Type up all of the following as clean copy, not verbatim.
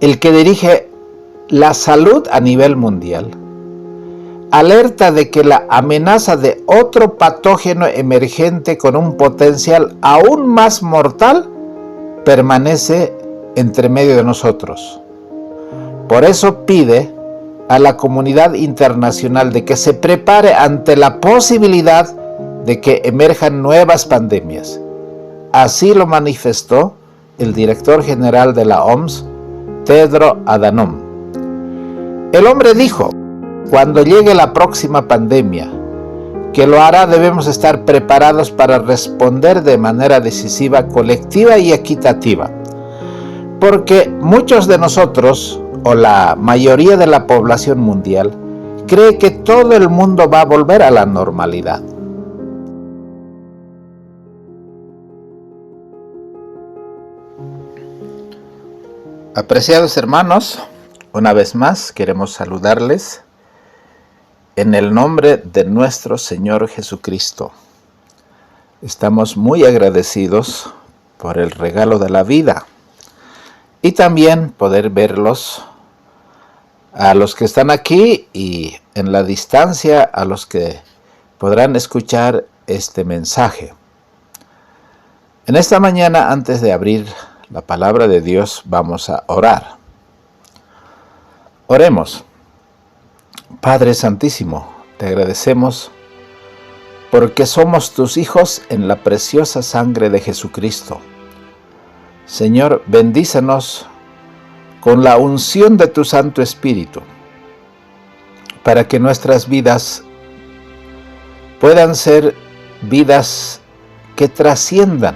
el que dirige la salud a nivel mundial, alerta de que la amenaza de otro patógeno emergente con un potencial aún más mortal permanece entre medio de nosotros. Por eso pide a la comunidad internacional de que se prepare ante la posibilidad de que emerjan nuevas pandemias. Así lo manifestó el director general de la OMS, Tedros Adhanom. El hombre dijo: cuando llegue la próxima pandemia, que lo hará, debemos estar preparados para responder de manera decisiva, colectiva y equitativa. Porque muchos de nosotros, o la mayoría de la población mundial, cree que todo el mundo va a volver a la normalidad. Apreciados hermanos, una vez más queremos saludarles en el nombre de nuestro Señor Jesucristo. Estamos muy agradecidos por el regalo de la vida y también poder verlos a los que están aquí y en la distancia a los que podrán escuchar este mensaje. En esta mañana, antes de abrir la palabra de Dios, vamos a orar. Oremos. Padre Santísimo, te agradecemos porque somos tus hijos en la preciosa sangre de Jesucristo. Señor, bendícenos con la unción de tu Santo Espíritu, para que nuestras vidas puedan ser vidas que trasciendan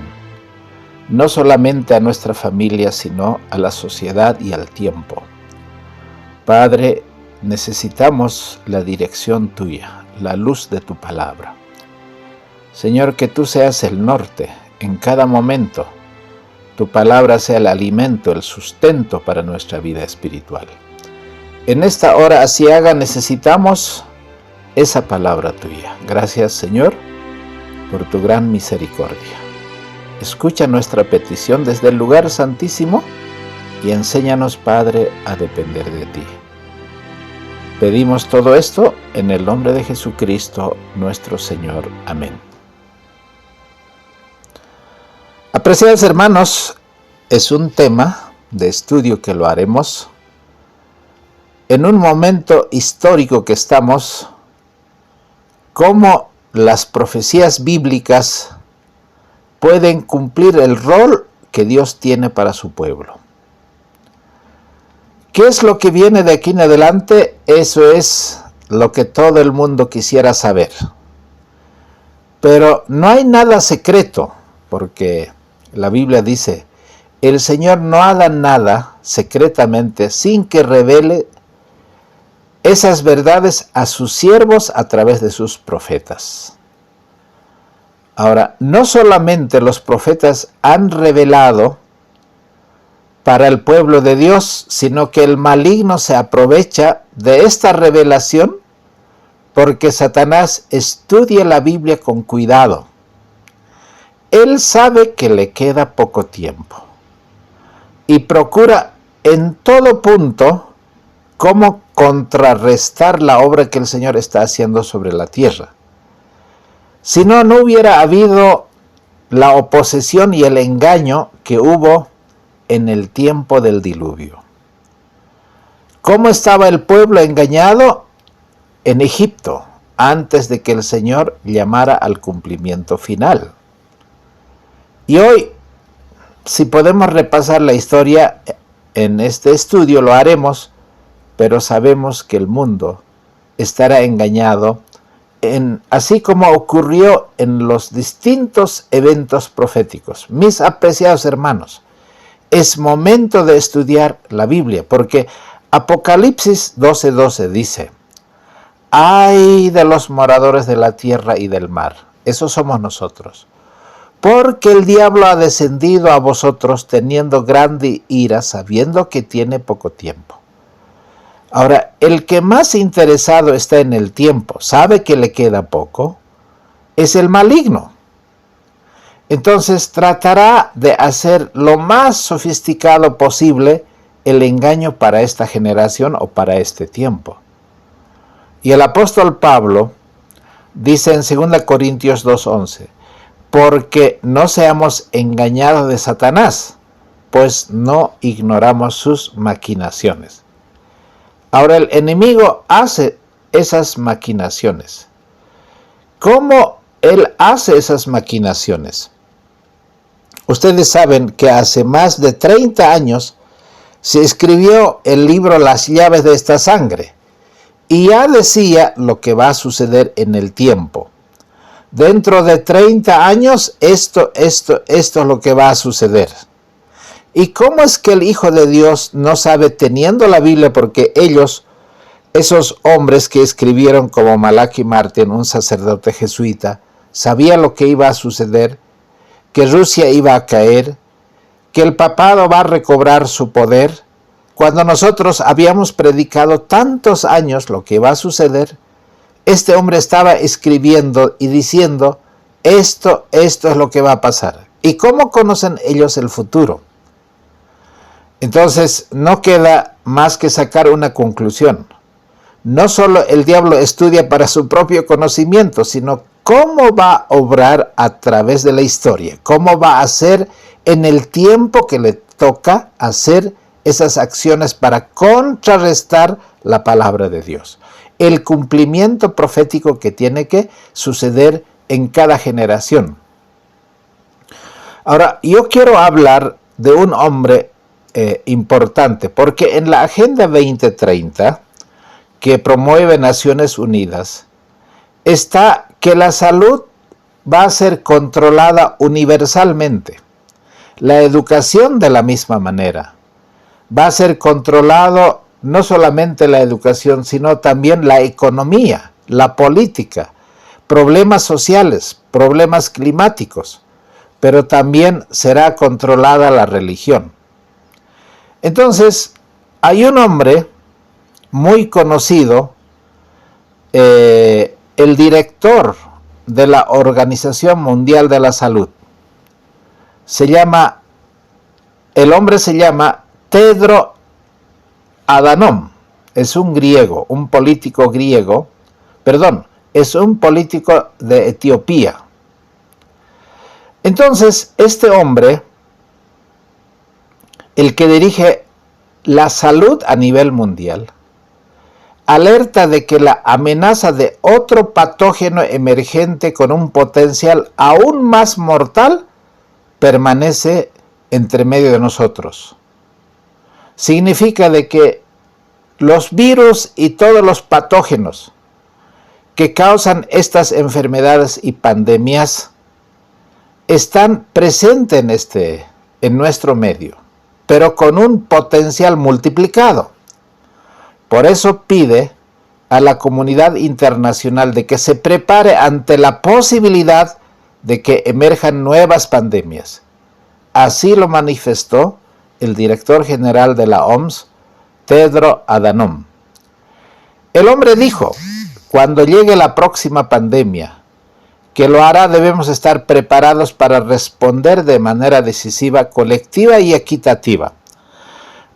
no solamente a nuestra familia, sino a la sociedad y al tiempo. Padre, necesitamos la dirección tuya, la luz de tu palabra. Señor, que tú seas el norte en cada momento. Tu palabra sea el alimento, el sustento para nuestra vida espiritual. En esta hora aciaga necesitamos esa palabra tuya. Gracias, Señor, por tu gran misericordia. Escucha nuestra petición desde el lugar santísimo y enséñanos, Padre, a depender de ti. Pedimos todo esto en el nombre de Jesucristo, nuestro Señor. Amén. Apreciados hermanos, es un tema de estudio que lo haremos en un momento histórico que estamos, cómo las profecías bíblicas pueden cumplir el rol que Dios tiene para su pueblo. ¿Qué es lo que viene de aquí en adelante? Eso es lo que todo el mundo quisiera saber. Pero no hay nada secreto, porque la Biblia dice: el Señor no haga nada secretamente sin que revele esas verdades a sus siervos a través de sus profetas. Ahora, no solamente los profetas han revelado para el pueblo de Dios, sino que el maligno se aprovecha de esta revelación porque Satanás estudia la Biblia con cuidado. Él sabe que le queda poco tiempo y procura en todo punto cómo contrarrestar la obra que el Señor está haciendo sobre la tierra. Si no, no hubiera habido la oposición y el engaño que hubo en el tiempo del diluvio. ¿Cómo estaba el pueblo engañado? En Egipto, antes de que el Señor llamara al cumplimiento final. Y hoy, si podemos repasar la historia en este estudio, lo haremos, pero sabemos que el mundo estará engañado, así como ocurrió en los distintos eventos proféticos. Mis apreciados hermanos, es momento de estudiar la Biblia, porque Apocalipsis 12:12 dice: ¡ay de los moradores de la tierra y del mar! Esos somos nosotros. Porque el diablo ha descendido a vosotros teniendo grande ira, sabiendo que tiene poco tiempo. Ahora, el que más interesado está en el tiempo, sabe que le queda poco, es el maligno. Entonces tratará de hacer lo más sofisticado posible el engaño para esta generación o para este tiempo. Y el apóstol Pablo dice en 2 Corintios 2:11, porque no seamos engañados de Satanás, pues no ignoramos sus maquinaciones. Ahora el enemigo hace esas maquinaciones. ¿Cómo él hace esas maquinaciones? Ustedes saben que hace más de 30 años se escribió el libro Las llaves de esta sangre y ya decía lo que va a suceder en el tiempo. Dentro de 30 años esto es lo que va a suceder. ¿Y cómo es que el Hijo de Dios no sabe teniendo la Biblia? Porque ellos, esos hombres que escribieron como Malachi Martin, un sacerdote jesuita, sabían lo que iba a suceder, que Rusia iba a caer, que el papado va a recobrar su poder. Cuando nosotros habíamos predicado tantos años lo que va a suceder, este hombre estaba escribiendo y diciendo, esto es lo que va a pasar. ¿Y cómo conocen ellos el futuro? Entonces no queda más que sacar una conclusión. No solo el diablo estudia para su propio conocimiento, sino cómo va a obrar a través de la historia, cómo va a hacer en el tiempo que le toca hacer esas acciones para contrarrestar la palabra de Dios. El cumplimiento profético que tiene que suceder en cada generación. Ahora, yo quiero hablar de un hombre importante, porque en la Agenda 2030, que promueve Naciones Unidas, está que la salud va a ser controlada universalmente. La educación de la misma manera. Va a ser controlado no solamente la educación, sino también la economía, la política, problemas sociales, problemas climáticos, pero también será controlada la religión. Entonces, hay un hombre muy conocido, el director de la Organización Mundial de la Salud. El hombre se llama Tedros Adhanom. Es un griego, un político griego, es un político de Etiopía. Entonces, este hombre, el que dirige la salud a nivel mundial, alerta de que la amenaza de otro patógeno emergente con un potencial aún más mortal permanece entre medio de nosotros. Significa de que los virus y todos los patógenos que causan estas enfermedades y pandemias están presentes en nuestro medio, pero con un potencial multiplicado. Por eso pide a la comunidad internacional de que se prepare ante la posibilidad de que emerjan nuevas pandemias. Así lo manifestó el director general de la OMS, Tedros Adhanom. El hombre dijo, cuando llegue la próxima pandemia, que lo hará, debemos estar preparados para responder de manera decisiva, colectiva y equitativa.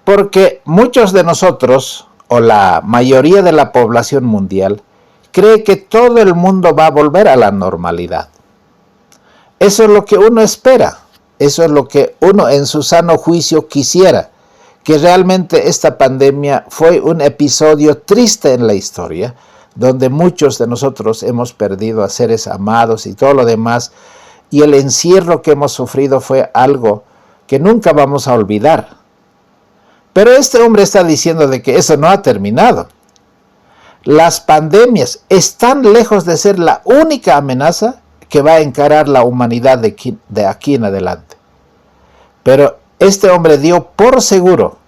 Porque muchos de nosotros, o la mayoría de la población mundial, cree que todo el mundo va a volver a la normalidad. Eso es lo que uno espera, eso es lo que uno en su sano juicio quisiera, que realmente esta pandemia fue un episodio triste en la historia, donde muchos de nosotros hemos perdido a seres amados y todo lo demás, y el encierro que hemos sufrido fue algo que nunca vamos a olvidar. Pero este hombre está diciendo de que eso no ha terminado. Las pandemias están lejos de ser la única amenaza que va a encarar la humanidad de aquí en adelante. Pero este hombre dio por seguro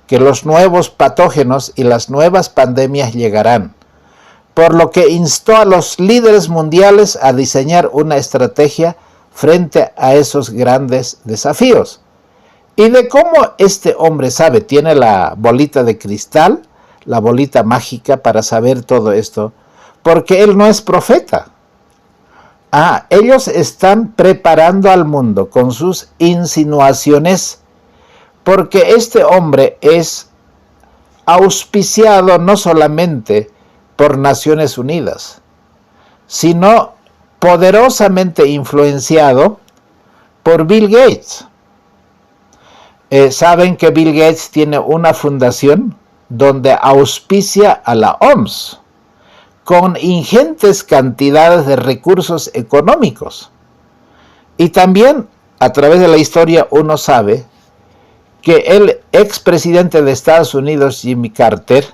que los nuevos patógenos y las nuevas pandemias llegarán, por lo que instó a los líderes mundiales a diseñar una estrategia frente a esos grandes desafíos. Y de cómo este hombre sabe, tiene la bolita de cristal, la bolita mágica para saber todo esto, porque él no es profeta. Ellos están preparando al mundo con sus insinuaciones porque este hombre es auspiciado no solamente por Naciones Unidas, sino poderosamente influenciado por Bill Gates. Saben que Bill Gates tiene una fundación donde auspicia a la OMS con ingentes cantidades de recursos económicos. Y también a través de la historia uno sabe que el expresidente de Estados Unidos, Jimmy Carter,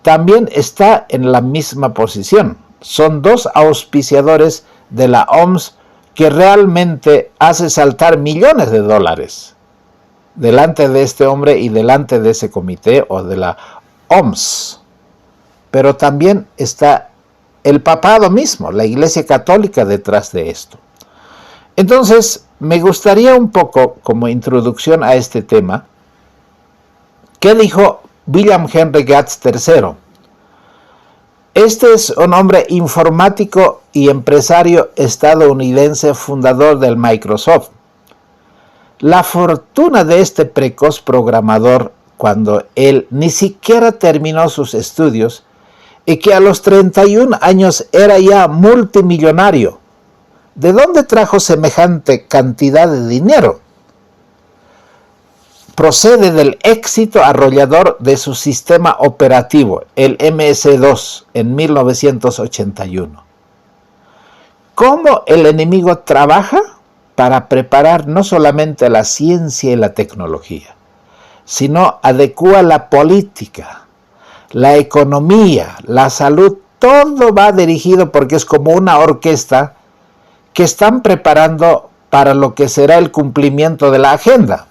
también está en la misma posición. Son dos auspiciadores de la OMS que realmente hace saltar millones de dólares delante de este hombre y delante de ese comité o de la OMS. Pero también está el papado mismo, la Iglesia Católica detrás de esto. Entonces, me gustaría un poco, como introducción a este tema, ¿qué dijo William Henry Gates III? Este es un hombre informático y empresario estadounidense, fundador del Microsoft. La fortuna de este precoz programador, cuando él ni siquiera terminó sus estudios, y que a los 31 años era ya multimillonario. ¿De dónde trajo semejante cantidad de dinero? Procede del éxito arrollador de su sistema operativo, el MS-2, en 1981. ¿Cómo el enemigo trabaja para preparar no solamente la ciencia y la tecnología, sino adecua la política, la economía, la salud? Todo va dirigido porque es como una orquesta que están preparando para lo que será el cumplimiento de la agenda.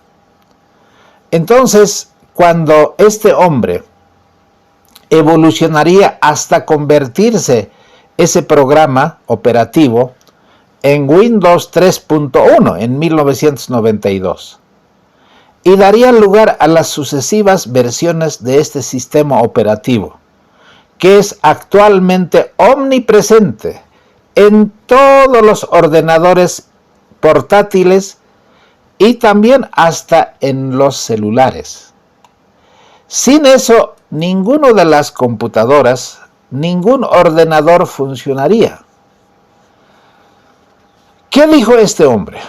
Entonces, cuando este hombre evolucionaría hasta convertirse ese programa operativo en Windows 3.1 en 1992 y daría lugar a las sucesivas versiones de este sistema operativo, que es actualmente omnipresente en todos los ordenadores portátiles y también hasta en los celulares. Sin eso, ninguna de las computadoras, ningún ordenador funcionaría. ¿Qué dijo este hombre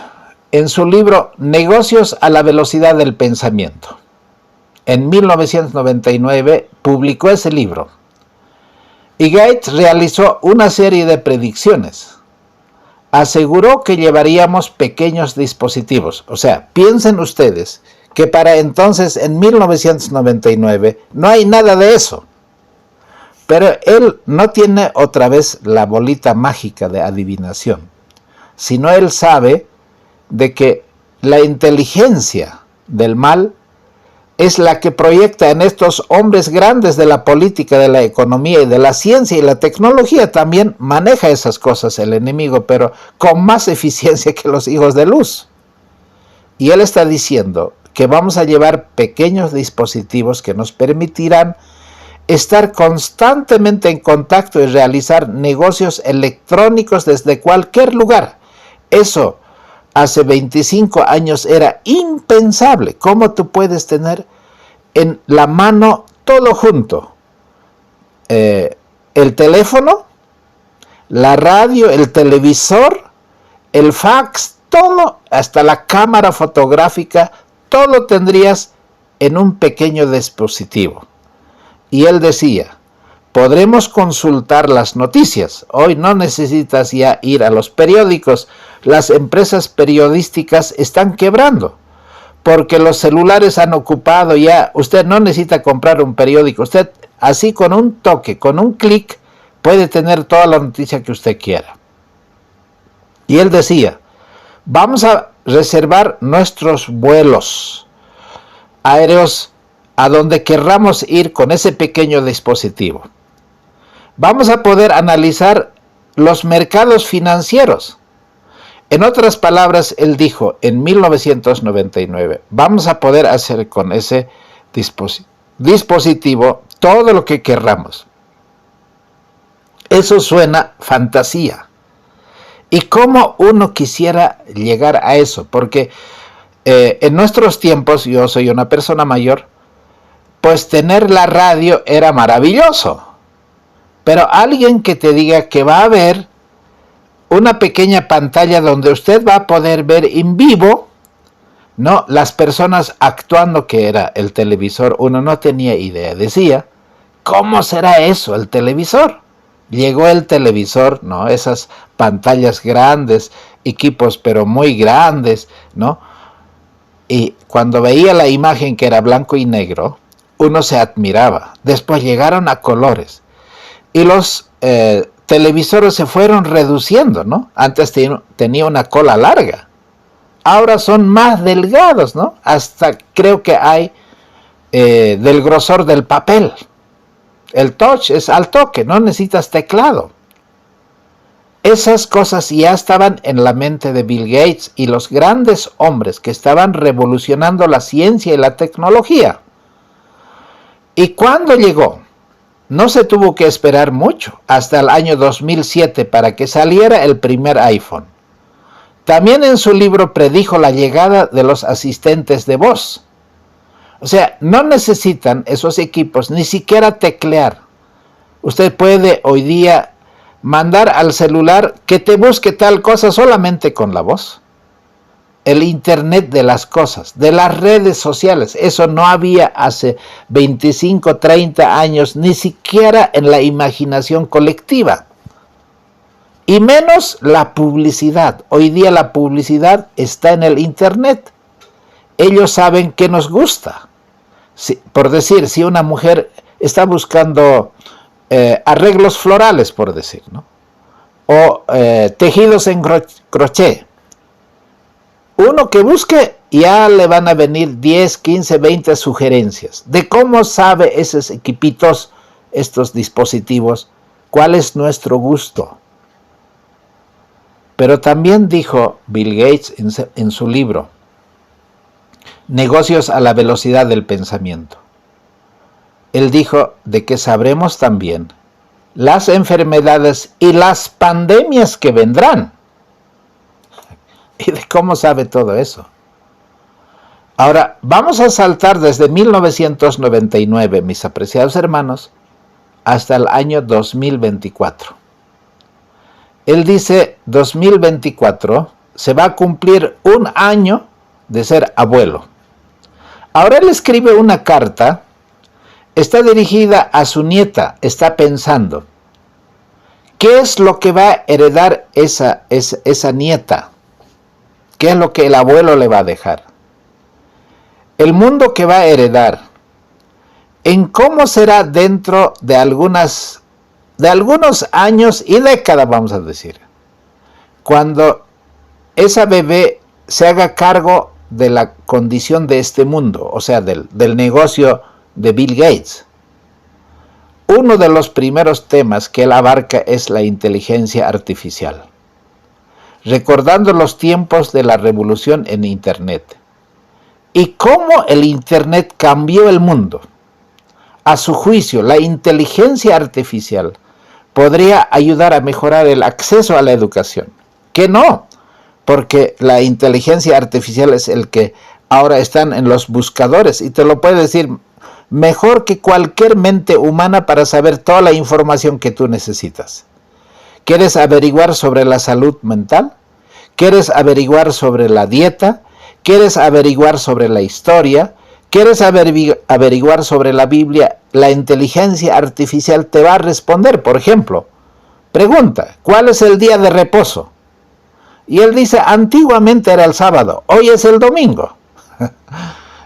en su libro Negocios a la velocidad del pensamiento? En 1999 publicó ese libro. Y Gates realizó una serie de predicciones. Aseguró que llevaríamos pequeños dispositivos. O sea, piensen ustedes que para entonces, en 1999, no hay nada de eso. Pero él no tiene otra vez la bolita mágica de adivinación, sino él sabe de que la inteligencia del mal es la que proyecta en estos hombres grandes de la política, de la economía y de la ciencia y la tecnología. También maneja esas cosas el enemigo, pero con más eficiencia que los hijos de luz. Y él está diciendo que vamos a llevar pequeños dispositivos que nos permitirán estar constantemente en contacto y realizar negocios electrónicos desde cualquier lugar. Eso hace 25 años era impensable. ¿Cómo tú puedes tener en la mano todo junto? El teléfono, la radio, el televisor, el fax, todo, hasta la cámara fotográfica, todo tendrías en un pequeño dispositivo. Y él decía, podremos consultar las noticias. Hoy no necesitas ya ir a los periódicos. Las empresas periodísticas están quebrando porque los celulares han ocupado ya. Usted no necesita comprar un periódico. Usted así con un toque, con un clic, puede tener toda la noticia que usted quiera. Y él decía, vamos a reservar nuestros vuelos aéreos a donde querramos ir con ese pequeño dispositivo. Vamos a poder analizar los mercados financieros. En otras palabras, él dijo en 1999, vamos a poder hacer con ese dispositivo todo lo que querramos. Eso suena fantasía. ¿Y cómo uno quisiera llegar a eso? Porque en nuestros tiempos, yo soy una persona mayor, pues tener la radio era maravilloso. Pero alguien que te diga que va a haber una pequeña pantalla donde usted va a poder ver en vivo, no, las personas actuando, que era el televisor, uno no tenía idea. Decía, ¿cómo será eso, el televisor? Llegó el televisor, ¿no? Esas pantallas grandes, equipos pero muy grandes, ¿no? Y cuando veía la imagen que era blanco y negro, uno se admiraba. Después llegaron a colores. Y los televisores se fueron reduciendo, ¿no? Antes tenía una cola larga. Ahora son más delgados, ¿no? Hasta creo que hay del grosor del papel. El touch es al toque, no necesitas teclado. Esas cosas ya estaban en la mente de Bill Gates y los grandes hombres que estaban revolucionando la ciencia y la tecnología. ¿Y cuándo llegó? No se tuvo que esperar mucho, hasta el año 2007 para que saliera el primer iPhone. También en su libro predijo la llegada de los asistentes de voz. O sea, no necesitan esos equipos ni siquiera teclear. Usted puede hoy día mandar al celular que te busque tal cosa solamente con la voz. El Internet de las cosas, de las redes sociales, eso no había hace 25, 30 años, ni siquiera en la imaginación colectiva. Y menos la publicidad. Hoy día la publicidad está en el Internet. Ellos saben qué nos gusta. Por decir, si una mujer está buscando arreglos florales, por decir, ¿no? O tejidos en crochet, uno que busque, ya le van a venir 10, 15, 20 sugerencias de cómo sabe esos equipitos, estos dispositivos, cuál es nuestro gusto. Pero también dijo Bill Gates en su libro, Negocios a la velocidad del pensamiento. Él dijo de que sabremos también las enfermedades y las pandemias que vendrán. ¿Y de cómo sabe todo eso? Ahora, vamos a saltar desde 1999, mis apreciados hermanos, hasta el año 2024. Él dice, 2024 se va a cumplir un año de ser abuelo. Ahora él escribe una carta, está dirigida a su nieta, está pensando, ¿qué es lo que va a heredar esa nieta? ¿Qué es lo que el abuelo le va a dejar? El mundo que va a heredar, en cómo será dentro de algunos años y décadas, vamos a decir, cuando esa bebé se haga cargo de la condición de este mundo, o sea, del negocio de Bill Gates. Uno de los primeros temas que él abarca es la inteligencia artificial, recordando los tiempos de la revolución en Internet y cómo el Internet cambió el mundo. A su juicio, la inteligencia artificial podría ayudar a mejorar el acceso a la educación. Que no, porque la inteligencia artificial es el que ahora están en los buscadores y te lo puede decir mejor que cualquier mente humana para saber toda la información que tú necesitas. ¿Quieres averiguar sobre la salud mental? ¿Quieres averiguar sobre la dieta? ¿Quieres averiguar sobre la historia? ¿Quieres averiguar sobre la Biblia? La inteligencia artificial te va a responder. Por ejemplo, pregunta, ¿cuál es el día de reposo? Y él dice, antiguamente era el sábado, hoy es el domingo.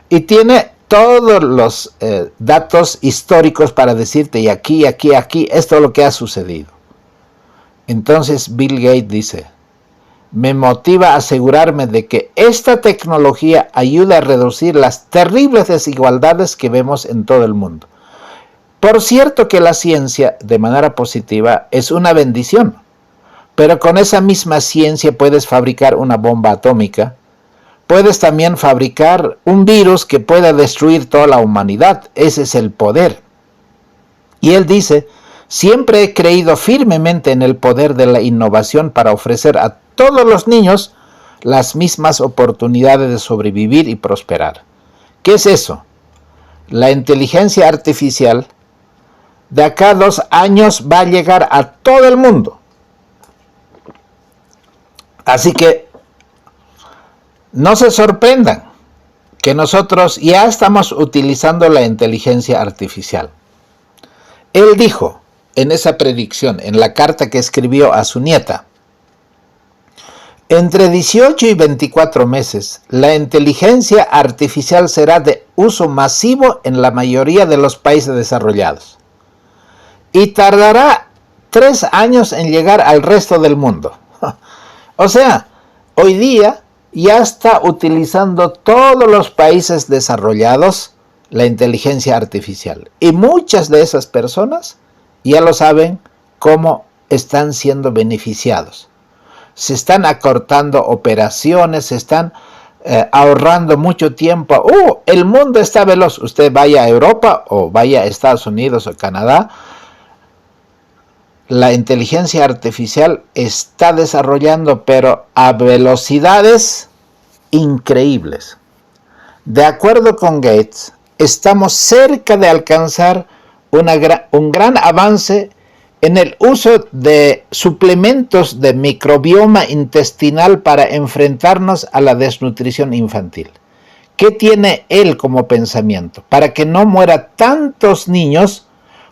Y tiene todos los datos históricos para decirte, y aquí, esto es lo que ha sucedido. Entonces Bill Gates dice, me motiva a asegurarme de que esta tecnología ayuda a reducir las terribles desigualdades que vemos en todo el mundo. Por cierto que la ciencia, de manera positiva, es una bendición, pero con esa misma ciencia puedes fabricar una bomba atómica, puedes también fabricar un virus que pueda destruir toda la humanidad. Ese es el poder. Y él dice, siempre he creído firmemente en el poder de la innovación para ofrecer a todos los niños las mismas oportunidades de sobrevivir y prosperar. ¿Qué es eso? La inteligencia artificial de acá a 2 años va a llegar a todo el mundo. Así que no se sorprendan que nosotros ya estamos utilizando la inteligencia artificial. Él dijo en esa predicción, en la carta que escribió a su nieta, entre 18 y 24 meses, la inteligencia artificial será de uso masivo en la mayoría de los países desarrollados y tardará 3 años en llegar al resto del mundo. O sea, hoy día ya está utilizando todos los países desarrollados la inteligencia artificial. Y muchas de esas personas ya lo saben cómo están siendo beneficiados. Se están acortando operaciones, se están ahorrando mucho tiempo. El mundo está veloz. Usted vaya a Europa o vaya a Estados Unidos o Canadá. La inteligencia artificial está desarrollando, pero a velocidades increíbles. De acuerdo con Gates, estamos cerca de alcanzar un gran avance en el uso de suplementos de microbioma intestinal para enfrentarnos a la desnutrición infantil. ¿Qué tiene él como pensamiento? Para que no mueran tantos niños,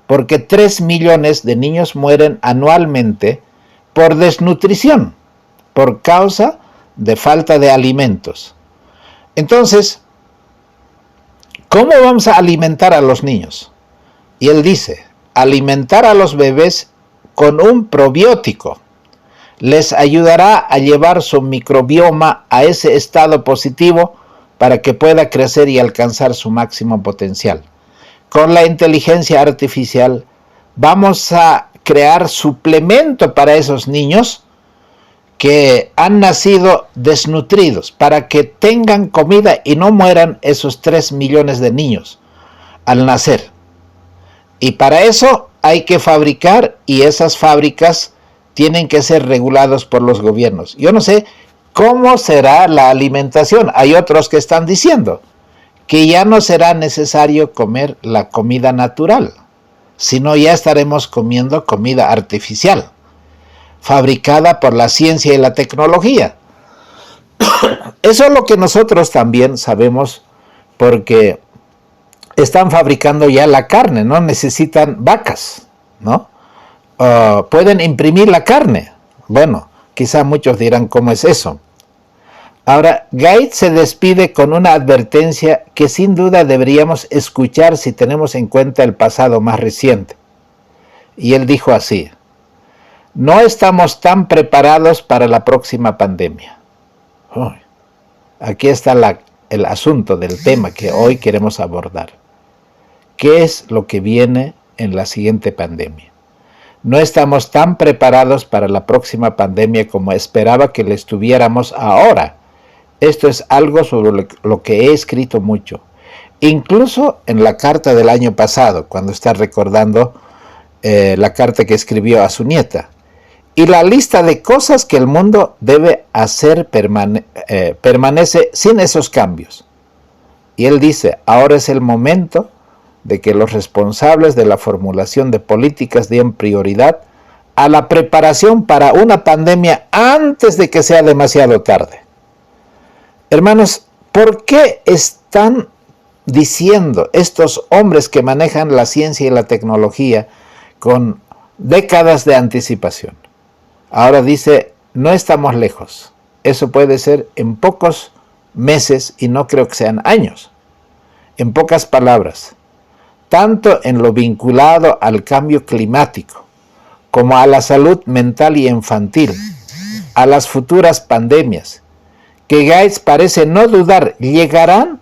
porque 3 millones de niños mueren anualmente por desnutrición, por causa de falta de alimentos. Entonces, ¿cómo vamos a alimentar a los niños? Y él dice, alimentar a los bebés con un probiótico les ayudará a llevar su microbioma a ese estado positivo para que pueda crecer y alcanzar su máximo potencial. Con la inteligencia artificial vamos a crear suplemento para esos niños que han nacido desnutridos, para que tengan comida y no mueran esos 3 millones de niños al nacer. Y para eso hay que fabricar, y esas fábricas tienen que ser reguladas por los gobiernos. Yo no sé cómo será la alimentación. Hay otros que están diciendo que ya no será necesario comer la comida natural, sino ya estaremos comiendo comida artificial, fabricada por la ciencia y la tecnología. Eso es lo que nosotros también sabemos, porque están fabricando ya la carne, no necesitan vacas, ¿no? Pueden imprimir la carne. Bueno, quizá muchos dirán, ¿cómo es eso? Ahora, Gates se despide con una advertencia que sin duda deberíamos escuchar si tenemos en cuenta el pasado más reciente. Y él dijo así: no estamos tan preparados para la próxima pandemia. Aquí está el asunto del tema que hoy queremos abordar. ¿Qué es lo que viene en la siguiente pandemia? No estamos tan preparados para la próxima pandemia como esperaba que le estuviéramos ahora. Esto es algo sobre lo que he escrito mucho. Incluso en la carta del año pasado, cuando está recordando la carta que escribió a su nieta. Y la lista de cosas que el mundo debe hacer permanece sin esos cambios. Y él dice, ahora es el momento de que los responsables de la formulación de políticas den prioridad a la preparación para una pandemia antes de que sea demasiado tarde. Hermanos, ¿por qué están diciendo estos hombres que manejan la ciencia y la tecnología con décadas de anticipación? Ahora dice, no estamos lejos. Eso puede ser en pocos meses y no creo que sean años. En pocas palabras, tanto en lo vinculado al cambio climático, como a la salud mental y infantil, a las futuras pandemias, que Gates parece no dudar, llegarán,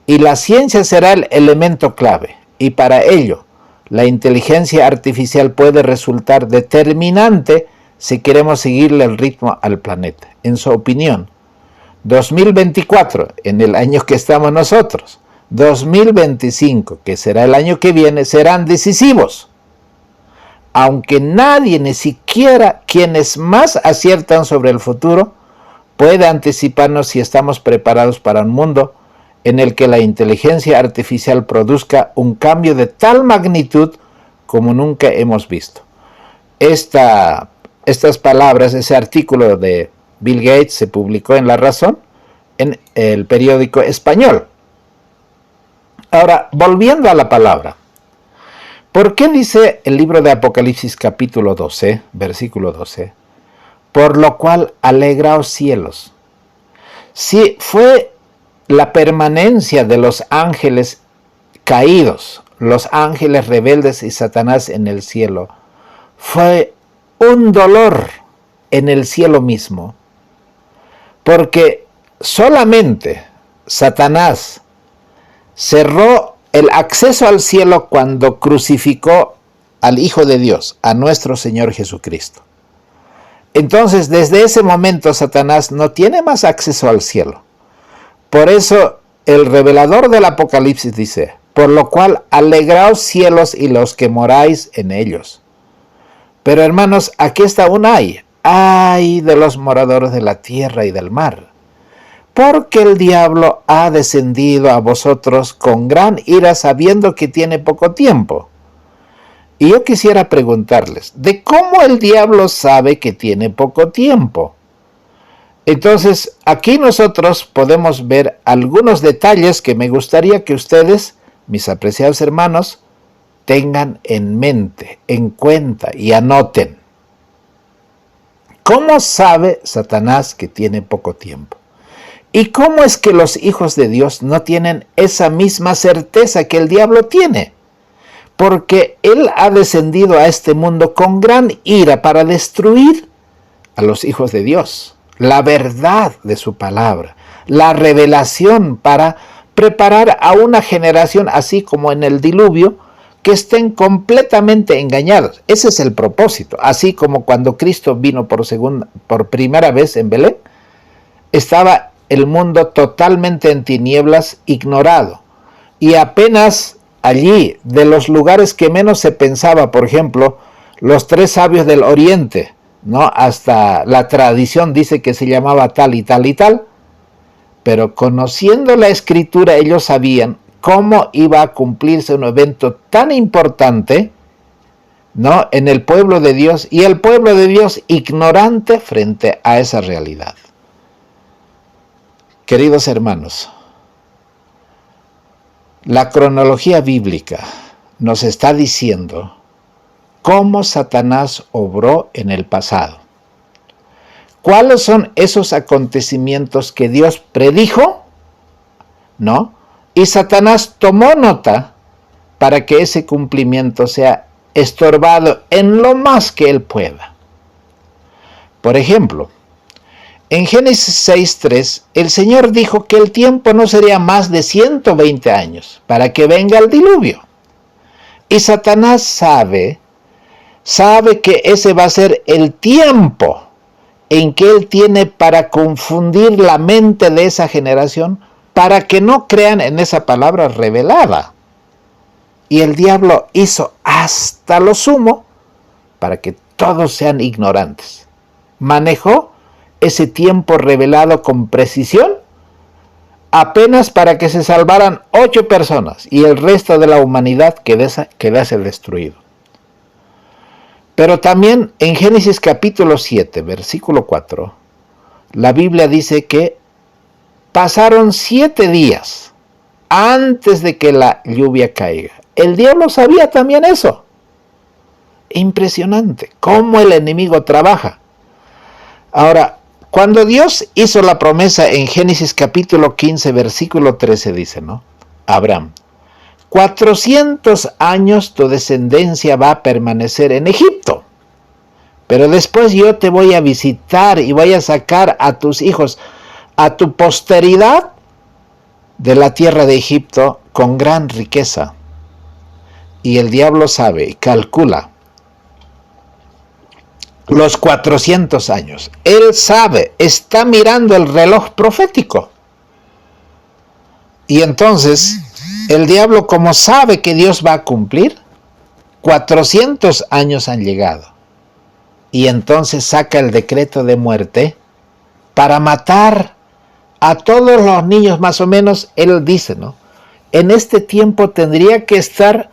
y la ciencia será el elemento clave. Y para ello, la inteligencia artificial puede resultar determinante si queremos seguirle el ritmo al planeta. En su opinión, 2024, en el año que estamos nosotros, 2025, que será el año que viene, serán decisivos. Aunque nadie, ni siquiera quienes más aciertan sobre el futuro, puede anticiparnos si estamos preparados para un mundo en el que la inteligencia artificial produzca un cambio de tal magnitud como nunca hemos visto. Estas palabras, ese artículo de Bill Gates se publicó en La Razón, en el periódico español. Ahora, volviendo a la palabra, ¿por qué dice el libro de Apocalipsis capítulo 12, versículo 12? Por lo cual alegraos cielos. Si fue la permanencia de los ángeles caídos, los ángeles rebeldes y Satanás en el cielo, fue un dolor en el cielo mismo, porque solamente Satanás cerró el acceso al cielo cuando crucificó al Hijo de Dios, a nuestro Señor Jesucristo. Entonces, desde ese momento, Satanás no tiene más acceso al cielo. Por eso, el revelador del Apocalipsis dice, por lo cual, alegraos cielos y los que moráis en ellos. Pero hermanos, aquí está un ay. Ay de los moradores de la tierra y del mar. Porque el diablo ha descendido a vosotros con gran ira sabiendo que tiene poco tiempo. Y yo quisiera preguntarles, ¿de cómo el diablo sabe que tiene poco tiempo? Entonces, aquí nosotros podemos ver algunos detalles que me gustaría que ustedes, mis apreciados hermanos, tengan en mente, en cuenta y anoten. ¿Cómo sabe Satanás que tiene poco tiempo? ¿Y cómo es que los hijos de Dios no tienen esa misma certeza que el diablo tiene? Porque él ha descendido a este mundo con gran ira para destruir a los hijos de Dios, la verdad de su palabra, la revelación para preparar a una generación así como en el diluvio, que estén completamente engañados. Ese es el propósito. Así como cuando Cristo vino por primera vez en Belén, estaba el mundo totalmente en tinieblas, ignorado. Y apenas allí, de los lugares que menos se pensaba, por ejemplo, los 3 sabios del oriente, ¿no? Hasta la tradición dice que se llamaba tal y tal y tal, pero conociendo la escritura ellos sabían cómo iba a cumplirse un evento tan importante, ¿no?, en el pueblo de Dios, y el pueblo de Dios ignorante frente a esa realidad. Queridos hermanos, la cronología bíblica nos está diciendo cómo Satanás obró en el pasado. ¿Cuáles son esos acontecimientos que Dios predijo? ¿No? Y Satanás tomó nota para que ese cumplimiento sea estorbado en lo más que él pueda. Por ejemplo, en Génesis 6:3, el Señor dijo que el tiempo no sería más de 120 años para que venga el diluvio. Y Satanás sabe que ese va a ser el tiempo en que él tiene para confundir la mente de esa generación, para que no crean en esa palabra revelada. Y el diablo hizo hasta lo sumo para que todos sean ignorantes. Manejó ese tiempo revelado con precisión, apenas para que se salvaran 8 personas y el resto de la humanidad quedase destruido. Pero también en Génesis capítulo 7, versículo 4, la Biblia dice que pasaron 7 días antes de que la lluvia caiga. El diablo sabía también eso. Impresionante cómo el enemigo trabaja. Ahora, cuando Dios hizo la promesa en Génesis capítulo 15, versículo 13, dice, ¿no? Abraham, 400 años tu descendencia va a permanecer en Egipto, pero después yo te voy a visitar y voy a sacar a tus hijos, a tu posteridad, de la tierra de Egipto con gran riqueza. Y el diablo sabe, calcula los 400 años. Él sabe, está mirando el reloj profético. Y entonces, el diablo, como sabe que Dios va a cumplir, 400 años han llegado. Y entonces saca el decreto de muerte para matar a todos los niños, más o menos, él dice, ¿no? En este tiempo tendría que estar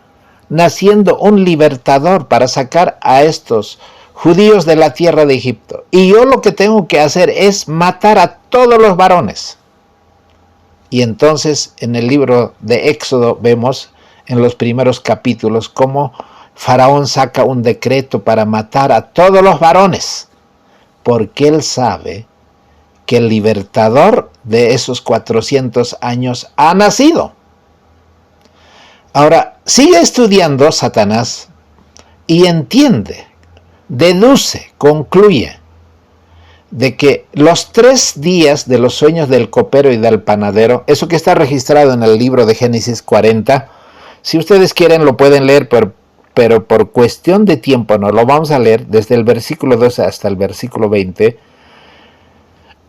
naciendo un libertador para sacar a estos judíos de la tierra de Egipto. Y yo lo que tengo que hacer es matar a todos los varones. Y entonces en el libro de Éxodo vemos en los primeros capítulos cómo Faraón saca un decreto para matar a todos los varones, porque él sabe que el libertador de esos 400 años ha nacido. Ahora, sigue estudiando Satanás y entiende, deduce, concluye de que los 3 días de los sueños del copero y del panadero, eso que está registrado en el libro de Génesis 40, si ustedes quieren lo pueden leer, pero por cuestión de tiempo no lo vamos a leer desde el versículo 12 hasta el versículo 20.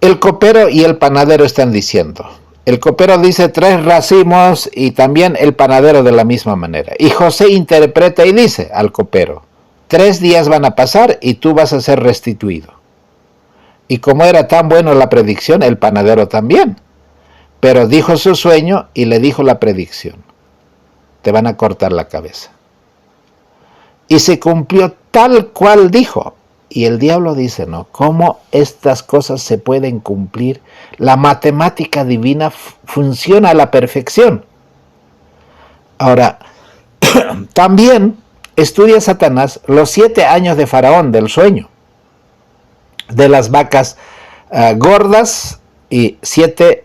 El copero y el panadero están diciendo, el copero dice 3 racimos y también el panadero de la misma manera. Y José interpreta y dice al copero, 3 días van a pasar y tú vas a ser restituido. Y como era tan buena la predicción, el panadero también. Pero dijo su sueño y le dijo la predicción. Te van a cortar la cabeza. Y se cumplió tal cual dijo. Y el diablo dice, ¿no? ¿Cómo estas cosas se pueden cumplir? La matemática divina funciona a la perfección. Ahora, también estudia Satanás los 7 años de Faraón del sueño, de las vacas gordas y 7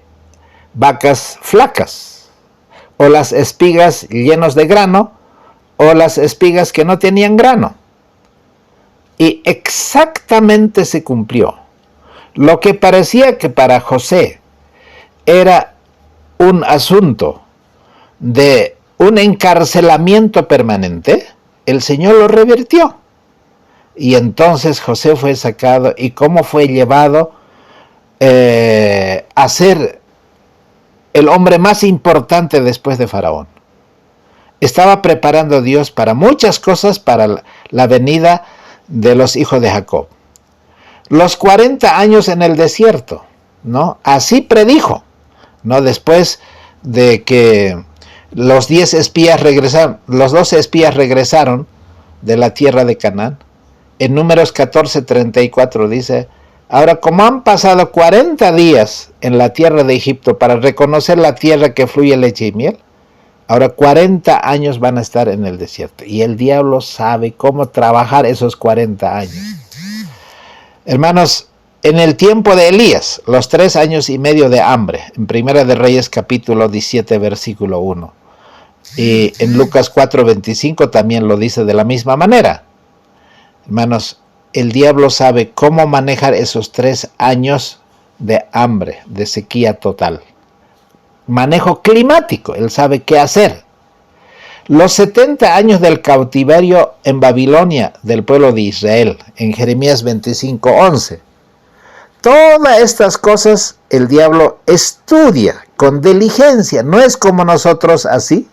vacas flacas, o las espigas llenas de grano, o las espigas que no tenían grano. Y exactamente se cumplió. Lo que parecía que para José era un asunto de un encarcelamiento permanente, el Señor lo revirtió. Y entonces José fue sacado y cómo fue llevado a ser el hombre más importante después de Faraón. Estaba preparando a Dios para muchas cosas para la venida de los hijos de Jacob. Los 40 años en el desierto, ¿no? Así predijo, ¿no? Después de que los 10 espías regresaron, los 12 espías regresaron de la tierra de Canaán. En Números 14:34 dice, ahora como han pasado 40 días en la tierra de Egipto para reconocer la tierra que fluye leche y miel, ahora 40 años van a estar en el desierto. Y el diablo sabe cómo trabajar esos 40 años. Hermanos, en el tiempo de Elías, los 3 años y medio de hambre, en Primera de Reyes capítulo 17, versículo 1. Y en Lucas 4:25 también lo dice de la misma manera. Hermanos, el diablo sabe cómo manejar esos 3 años de hambre, de sequía total. Manejo climático, él sabe qué hacer. Los 70 años del cautiverio en Babilonia del pueblo de Israel, en Jeremías 25:11. Todas estas cosas el diablo estudia con diligencia, no es como nosotros así,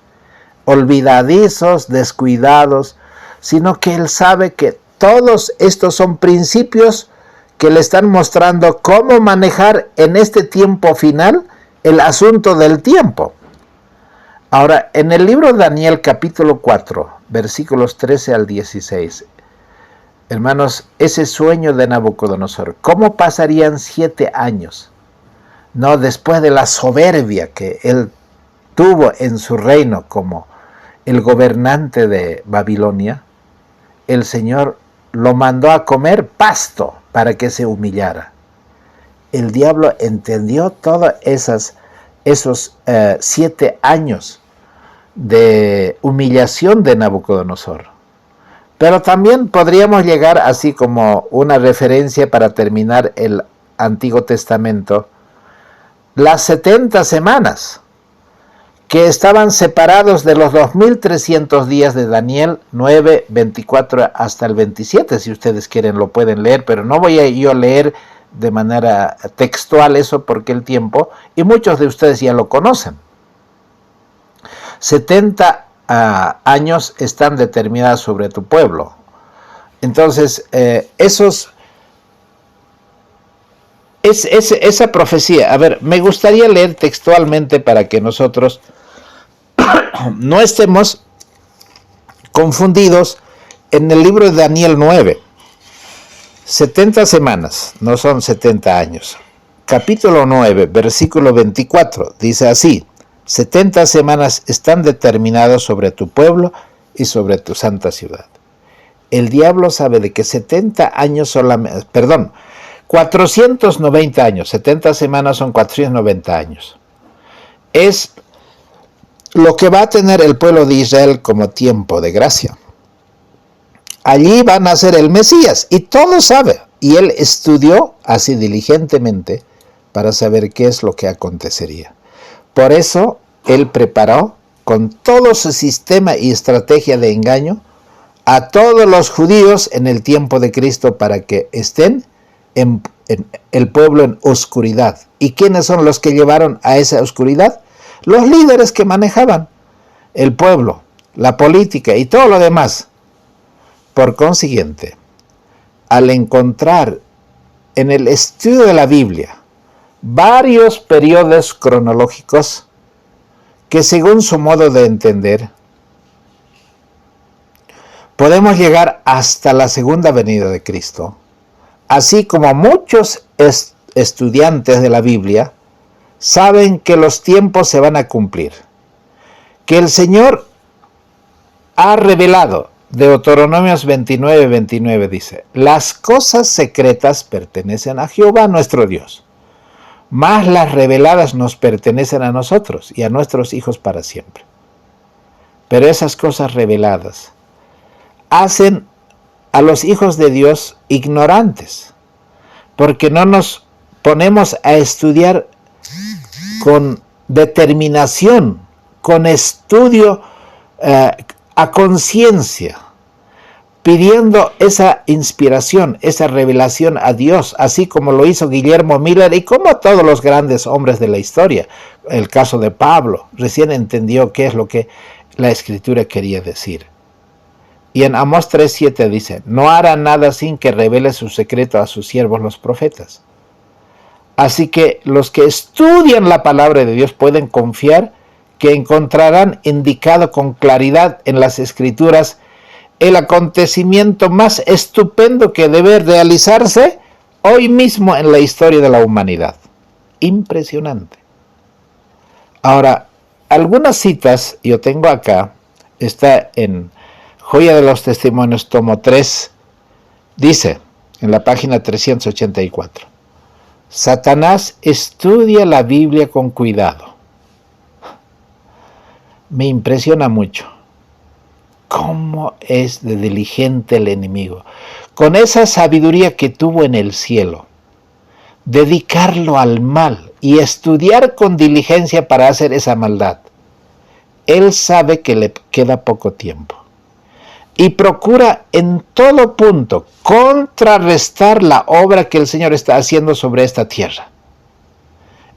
olvidadizos, descuidados, sino que él sabe que todos estos son principios que le están mostrando cómo manejar en este tiempo final el asunto del tiempo. Ahora, en el libro de Daniel capítulo 4, versículos 13 al 16, hermanos, ese sueño de Nabucodonosor, ¿cómo pasarían 7 años? No, después de la soberbia que él tuvo en su reino como el gobernante de Babilonia, el Señor lo mandó a comer pasto para que se humillara. El diablo entendió todos esos 7 años de humillación de Nabucodonosor. Pero también podríamos llegar así como una referencia para terminar el Antiguo Testamento, las 70 semanas que estaban separados de los 2300 días de Daniel 9, 24 hasta el 27, si ustedes quieren lo pueden leer, pero no voy a yo leer de manera textual eso porque el tiempo, y muchos de ustedes ya lo conocen. 70 años están determinados sobre tu pueblo. Entonces, esa profecía. A ver, me gustaría leer textualmente para que nosotros no estemos confundidos en el libro de Daniel 9. 70 semanas, no son 70 años. Capítulo 9, versículo 24, dice así: 70 semanas están determinadas sobre tu pueblo y sobre tu santa ciudad. El diablo sabe de que 70 años solamente, 490 años, 70 semanas son 490 años. Es lo que va a tener el pueblo de Israel como tiempo de gracia. Allí va a nacer el Mesías, y todo sabe, y él estudió así diligentemente para saber qué es lo que acontecería. Por eso él preparó con todo su sistema y estrategia de engaño a todos los judíos en el tiempo de Cristo para que estén en el pueblo en oscuridad. ¿Y quiénes son los que llevaron a esa oscuridad? Los líderes que manejaban el pueblo, la política y todo lo demás. Por consiguiente, al encontrar en el estudio de la Biblia varios periodos cronológicos que, según su modo de entender, podemos llegar hasta la segunda venida de Cristo, así como muchos estudiantes de la Biblia saben que los tiempos se van a cumplir, que el Señor ha revelado. Deuteronomios 29 dice: las cosas secretas pertenecen a Jehová nuestro Dios, mas las reveladas nos pertenecen a nosotros y a nuestros hijos para siempre. Pero esas cosas reveladas hacen a los hijos de Dios ignorantes, porque no nos ponemos a estudiar con determinación, con estudio a conciencia, pidiendo esa inspiración, esa revelación a Dios, así como lo hizo Guillermo Miller y como todos los grandes hombres de la historia. El caso de Pablo, recién entendió qué es lo que la Escritura quería decir. Y en Amós 3:7 dice: no hará nada sin que revele su secreto a sus siervos los profetas. Así que los que estudian la palabra de Dios pueden confiar que encontrarán indicado con claridad en las Escrituras el acontecimiento más estupendo que debe realizarse hoy mismo en la historia de la humanidad. Impresionante. Ahora, algunas citas yo tengo acá, está en Joya de los Testimonios, tomo 3, dice en la página 384: Satanás estudia la Biblia con cuidado. Me impresiona mucho cómo es de diligente el enemigo, con esa sabiduría que tuvo en el cielo, dedicarlo al mal y estudiar con diligencia para hacer esa maldad. Él sabe que le queda poco tiempo y procura en todo punto contrarrestar la obra que el Señor está haciendo sobre esta tierra.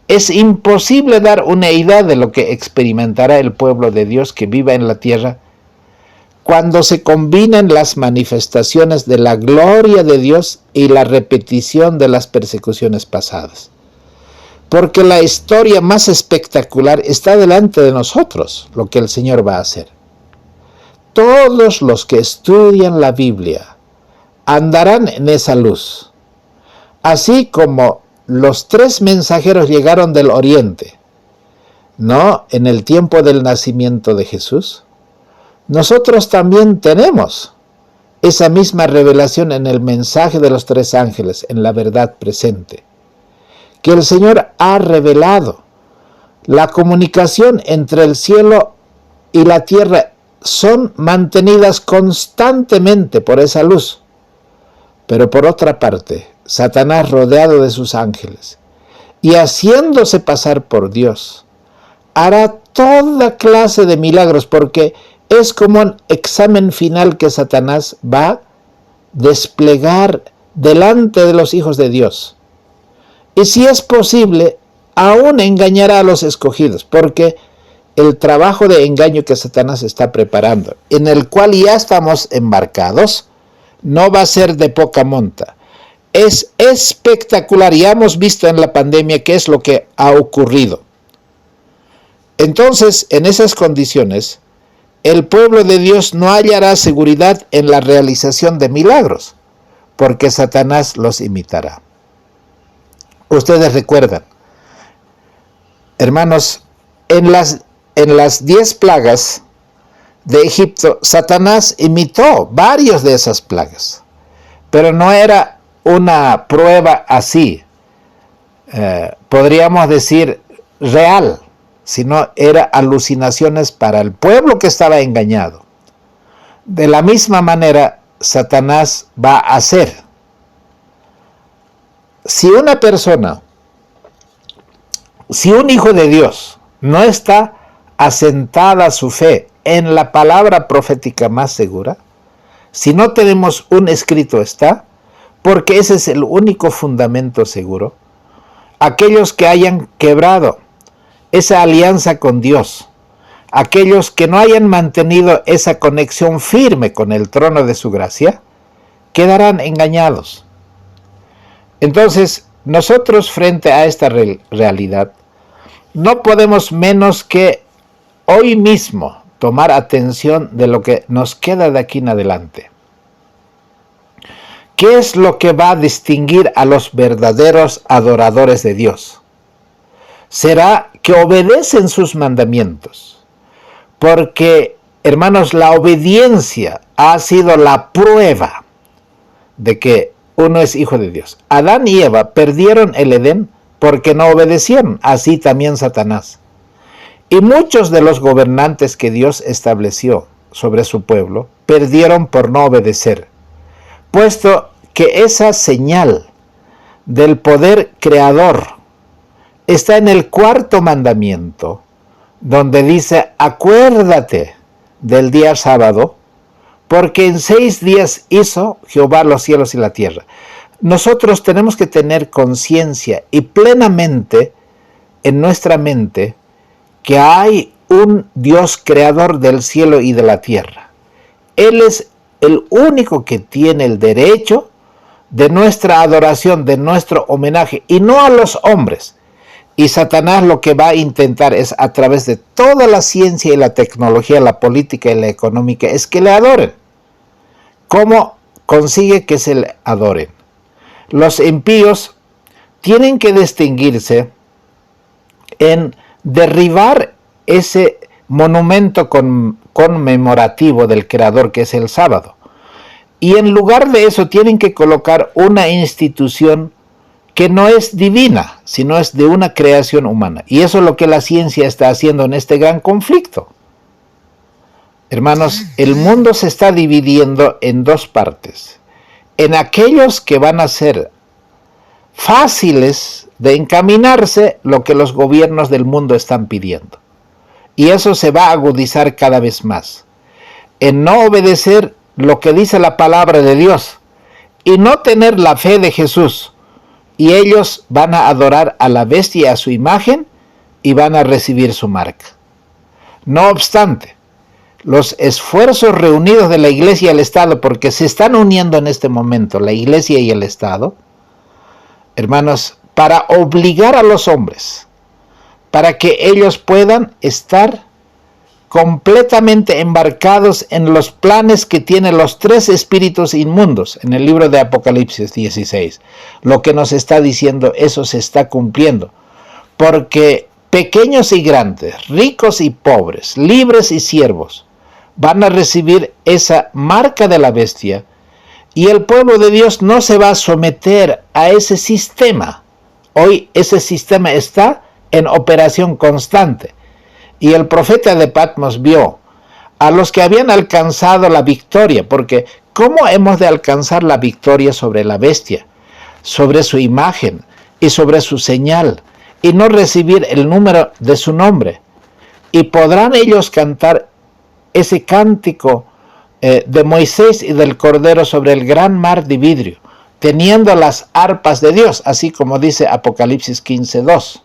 Es imposible dar una idea de lo que experimentará el pueblo de Dios que viva en la tierra cuando se combinan las manifestaciones de la gloria de Dios y la repetición de las persecuciones pasadas. Porque la historia más espectacular está delante de nosotros, lo que el Señor va a hacer. Todos los que estudian la Biblia andarán en esa luz, así como los 3 mensajeros llegaron del oriente, ¿no? En el tiempo del nacimiento de Jesús. Nosotros también tenemos esa misma revelación en el mensaje de los 3 ángeles, en la verdad presente, que el Señor ha revelado. La comunicación entre el cielo y la tierra son mantenidas constantemente por esa luz. Pero por otra parte, Satanás, rodeado de sus ángeles y haciéndose pasar por Dios, hará toda clase de milagros, porque es como un examen final que Satanás va a desplegar delante de los hijos de Dios. Y si es posible, aún engañará a los escogidos, porque el trabajo de engaño que Satanás está preparando, en el cual ya estamos embarcados, no va a ser de poca monta. es espectacular. Ya hemos visto en la pandemia qué es lo que ha ocurrido. Entonces, en esas condiciones, el pueblo de Dios no hallará seguridad en la realización de milagros, porque Satanás los imitará. Ustedes recuerdan, hermanos, en las 10 plagas de Egipto, Satanás imitó varias de esas plagas, pero no era una prueba así, podríamos decir, real, sino era alucinaciones para el pueblo que estaba engañado. De la misma manera, Satanás va a hacer. Si una persona, si un hijo de Dios no está asentada su fe en la palabra profética más segura, si no tenemos un escrito está, porque ese es el único fundamento seguro, aquellos que hayan quebrado esa alianza con Dios, aquellos que no hayan mantenido esa conexión firme con el trono de su gracia, quedarán engañados. Entonces, nosotros frente a esta realidad, no podemos menos que hoy mismo tomar atención de lo que nos queda de aquí en adelante. ¿Qué es lo que va a distinguir a los verdaderos adoradores de Dios? Será que obedecen sus mandamientos, porque, hermanos, la obediencia ha sido la prueba de que uno es hijo de Dios. Adán y Eva perdieron el Edén porque no obedecieron, así también Satanás. Y muchos de los gobernantes que Dios estableció sobre su pueblo perdieron por no obedecer, puesto que esa señal del poder creador está en el 4º mandamiento, donde dice: acuérdate del día sábado, porque en 6 días hizo Jehová los cielos y la tierra. Nosotros tenemos que tener conciencia y plenamente en nuestra mente que hay un Dios creador del cielo y de la tierra. Él es el único que tiene el derecho de nuestra adoración, de nuestro homenaje, y no a los hombres. Y Satanás lo que va a intentar es, a través de toda la ciencia y la tecnología, la política y la económica, es que le adoren. ¿Cómo consigue que se le adoren? Los impíos tienen que distinguirse en derribar ese monumento conmemorativo del Creador que es el sábado. Y en lugar de eso tienen que colocar una institución que no es divina, sino es de una creación humana. Y eso es lo que la ciencia está haciendo en este gran conflicto. Hermanos, el mundo se está dividiendo en 2 partes. En aquellos que van a ser fáciles de encaminarse lo que los gobiernos del mundo están pidiendo. Y eso se va a agudizar cada vez más. En no obedecer lo que dice la palabra de Dios y no tener la fe de Jesús. Y ellos van a adorar a la bestia, a su imagen, y van a recibir su marca. No obstante, los esfuerzos reunidos de la Iglesia y el Estado, porque se están uniendo en este momento la Iglesia y el Estado, hermanos, para obligar a los hombres, para que ellos puedan estar completamente embarcados en los planes que tienen los 3 espíritus inmundos en el libro de Apocalipsis 16. Lo que nos está diciendo, eso se está cumpliendo, porque pequeños y grandes, ricos y pobres, libres y siervos, van a recibir esa marca de la bestia, y el pueblo de Dios no se va a someter a ese sistema. Hoy ese sistema está en operación constante. Y el profeta de Patmos vio a los que habían alcanzado la victoria, porque ¿cómo hemos de alcanzar la victoria sobre la bestia, sobre su imagen y sobre su señal, y no recibir el número de su nombre? Y podrán ellos cantar ese cántico de Moisés y del Cordero sobre el gran mar de vidrio, teniendo las arpas de Dios, así como dice Apocalipsis 15:2.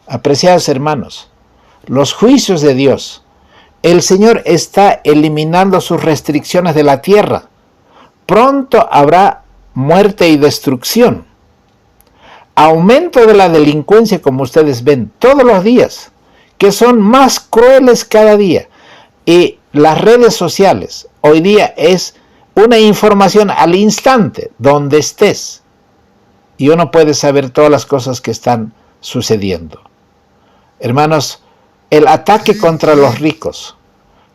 Apreciados hermanos, los juicios de Dios, el Señor está eliminando sus restricciones de la tierra. Pronto habrá muerte y destrucción. Aumento de la delincuencia, como ustedes ven todos los días, que son más crueles cada día. Y las redes sociales hoy día es una información al instante, donde estés. Y uno puede saber todas las cosas que están sucediendo. Hermanos, el ataque contra los ricos,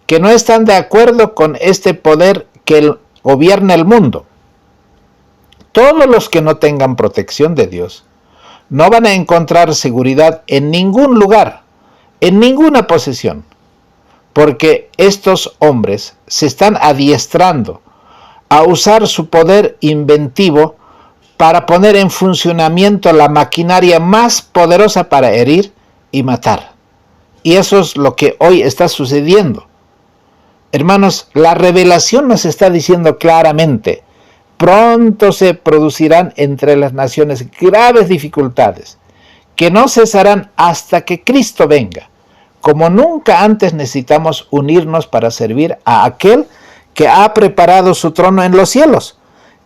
que no están de acuerdo con este poder que gobierna el mundo. Todos los que no tengan protección de Dios no van a encontrar seguridad en ningún lugar, en ninguna posesión, porque estos hombres se están adiestrando a usar su poder inventivo para poner en funcionamiento la maquinaria más poderosa para herir y matar. Y eso es lo que hoy está sucediendo. Hermanos, la revelación nos está diciendo claramente: pronto se producirán entre las naciones graves dificultades, que no cesarán hasta que Cristo venga. Como nunca antes necesitamos unirnos para servir a aquel que ha preparado su trono en los cielos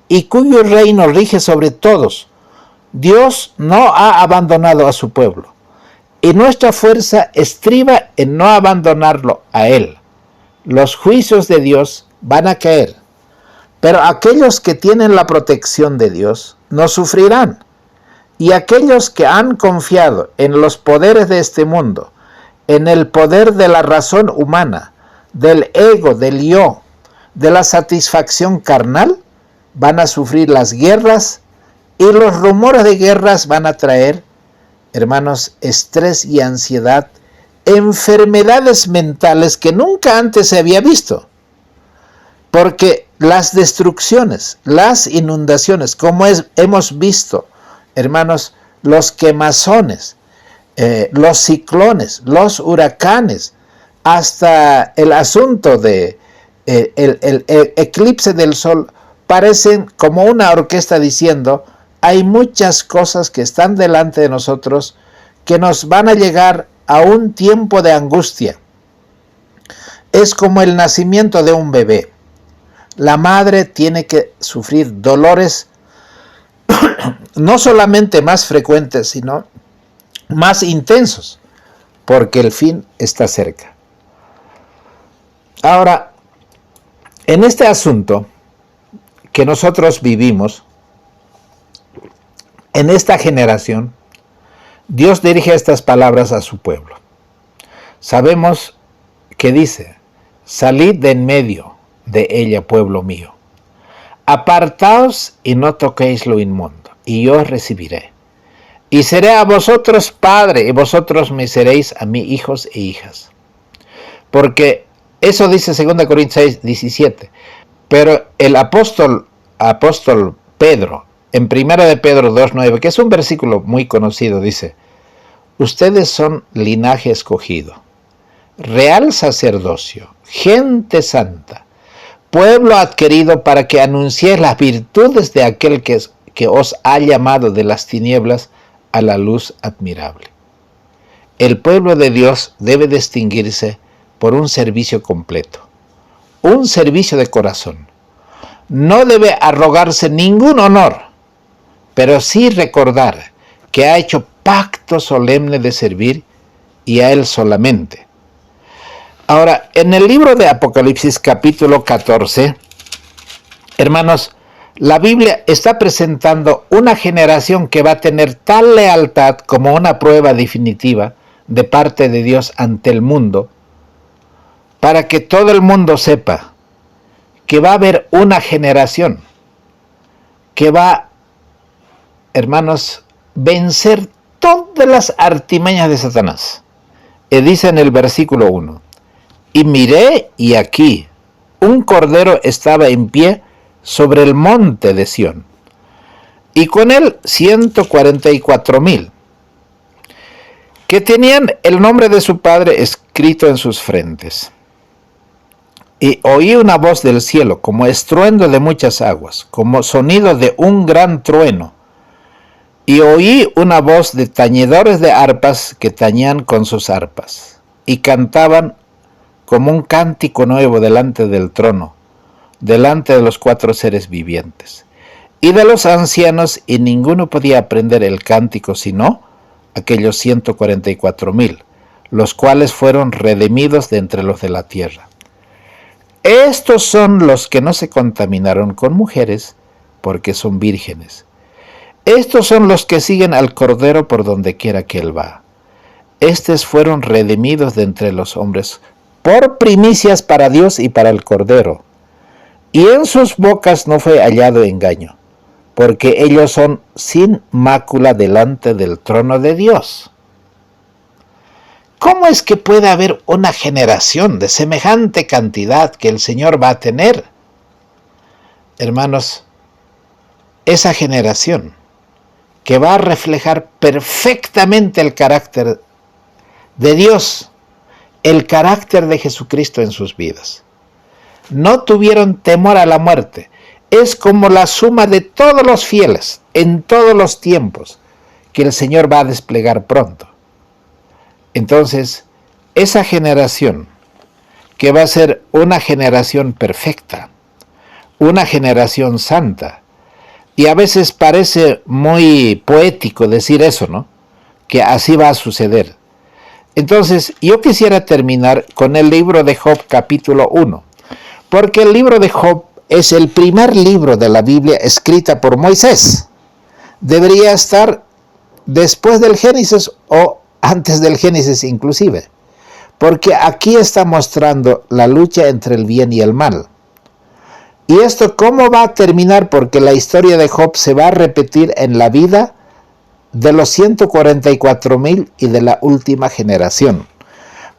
y cuyo reino rige sobre todos. Dios no ha abandonado a su pueblo, y nuestra fuerza estriba en no abandonarlo a Él. Los juicios de Dios van a caer, pero aquellos que tienen la protección de Dios no sufrirán, y aquellos que han confiado en los poderes de este mundo, en el poder de la razón humana, del ego, del yo, de la satisfacción carnal, van a sufrir las guerras, y los rumores de guerras van a traer, hermanos, estrés y ansiedad, enfermedades mentales que nunca antes se había visto. Porque las destrucciones, las inundaciones, como hemos visto, hermanos, los quemazones, los ciclones, los huracanes, hasta el asunto de el eclipse del sol, parecen como una orquesta diciendo: hay muchas cosas que están delante de nosotros que nos van a llegar a un tiempo de angustia. Es como el nacimiento de un bebé. La madre tiene que sufrir dolores no solamente más frecuentes, sino más intensos, porque el fin está cerca. Ahora, en este asunto que nosotros vivimos, en esta generación, Dios dirige estas palabras a su pueblo. Sabemos que dice: salid de en medio de ella, pueblo mío. Apartaos y no toquéis lo inmundo, y yo os recibiré. Y seré a vosotros padre, y vosotros me seréis a mí hijos e hijas. Porque eso dice 2 Corintios 6, 17. Pero el apóstol Pedro, en 1 de Pedro 2, 9, que es un versículo muy conocido, dice: ustedes son linaje escogido, real sacerdocio, gente santa, pueblo adquirido, para que anunciéis las virtudes de aquel que os ha llamado de las tinieblas a la luz admirable. El pueblo de Dios debe distinguirse por un servicio completo, un servicio de corazón. No debe arrogarse ningún honor, pero sí recordar que ha hecho pacto solemne de servir, y a Él solamente. Ahora, en el libro de Apocalipsis capítulo 14, hermanos, la Biblia está presentando una generación que va a tener tal lealtad como una prueba definitiva de parte de Dios ante el mundo, para que todo el mundo sepa que va a haber una generación que va, hermanos, vencer todas las artimañas de Satanás. Y dice en el versículo 1: y miré, y aquí un cordero estaba en pie sobre el monte de Sión, y con él 144,000, que tenían el nombre de su padre escrito en sus frentes. Y oí una voz del cielo, como estruendo de muchas aguas, como sonido de un gran trueno. Y oí una voz de tañedores de arpas que tañían con sus arpas, y cantaban como un cántico nuevo delante del trono, delante de los 4 seres vivientes, y de los ancianos, y ninguno podía aprender el cántico sino aquellos 144,000, los cuales fueron redimidos de entre los de la tierra. Estos son los que no se contaminaron con mujeres, porque son vírgenes. Estos son los que siguen al Cordero por donde quiera que él va. Estos fueron redimidos de entre los hombres por primicias para Dios y para el Cordero. Y en sus bocas no fue hallado engaño, porque ellos son sin mácula delante del trono de Dios. ¿Cómo es que puede haber una generación de semejante cantidad que el Señor va a tener? Hermanos, esa generación que va a reflejar perfectamente el carácter de Dios, el carácter de Jesucristo en sus vidas. No tuvieron temor a la muerte. Es como la suma de todos los fieles en todos los tiempos que el Señor va a desplegar pronto. Entonces, esa generación, que va a ser una generación perfecta, una generación santa, y a veces parece muy poético decir eso, ¿no? Que así va a suceder. Entonces, yo quisiera terminar con el libro de Job, capítulo 1, porque el libro de Job es el primer libro de la Biblia escrita por Moisés. Debería estar después del Génesis o antes del Génesis inclusive, porque aquí está mostrando la lucha entre el bien y el mal. ¿Y esto cómo va a terminar? Porque la historia de Job se va a repetir en la vida de los 144,000 y de la última generación.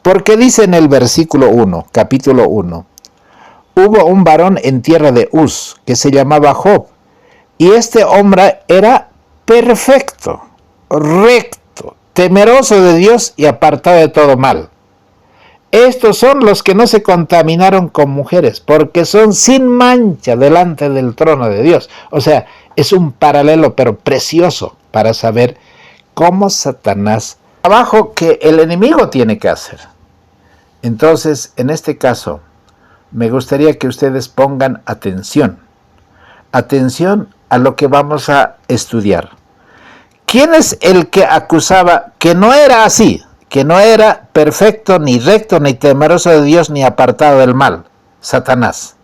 Porque dice en el versículo 1, capítulo 1, hubo un varón en tierra de Uz que se llamaba Job, y este hombre era perfecto, recto, temeroso de Dios y apartado de todo mal. Estos son los que no se contaminaron con mujeres, porque son sin mancha delante del trono de Dios. O sea, es un paralelo, pero precioso, para saber cómo Satanás, trabajo que el enemigo tiene que hacer. Entonces, en este caso, me gustaría que ustedes pongan atención a lo que vamos a estudiar. ¿Quién es el que acusaba que no era así? Que no era perfecto, ni recto, ni temeroso de Dios, ni apartado del mal. Satanás.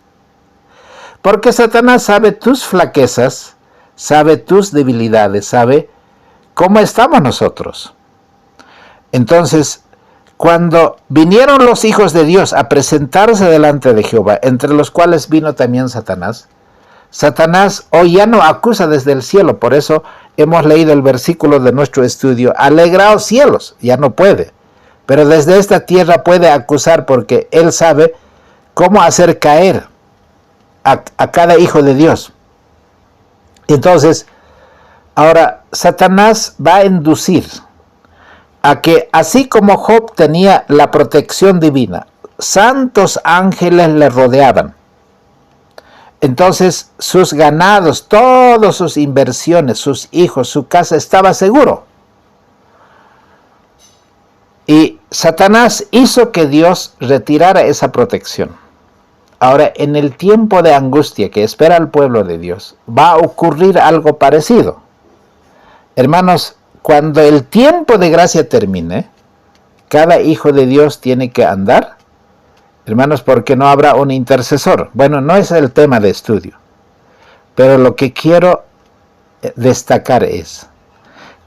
Porque Satanás sabe tus flaquezas, sabe tus debilidades, sabe cómo estamos nosotros. Entonces, cuando vinieron los hijos de Dios a presentarse delante de Jehová, entre los cuales vino también Satanás, Satanás hoy ya no acusa desde el cielo. Por eso hemos leído el versículo de nuestro estudio: alegraos cielos. Ya no puede, pero desde esta tierra puede acusar, porque él sabe cómo hacer caer a cada hijo de Dios. Entonces, ahora Satanás va a inducir a que, así como Job tenía la protección divina, santos ángeles le rodeaban. Entonces sus ganados, todas sus inversiones, sus hijos, su casa estaba seguro. Y Satanás hizo que Dios retirara esa protección. Ahora, en el tiempo de angustia que espera el pueblo de Dios, va a ocurrir algo parecido. Hermanos, cuando el tiempo de gracia termine, cada hijo de Dios tiene que andar, hermanos, porque no habrá un intercesor. Bueno, no es el tema de estudio, pero lo que quiero destacar es,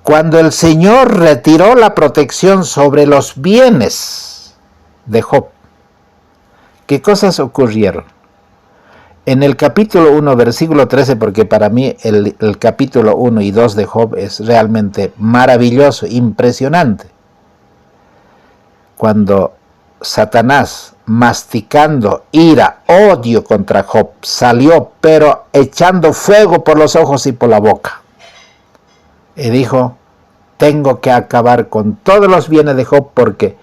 cuando el Señor retiró la protección sobre los bienes de Job, ¿qué cosas ocurrieron? En el capítulo 1, versículo 13, porque para mí el capítulo 1 y 2 de Job es realmente maravilloso, impresionante. Cuando Satanás, masticando ira, odio contra Job, salió, pero echando fuego por los ojos y por la boca, y dijo: tengo que acabar con todos los bienes de Job, porque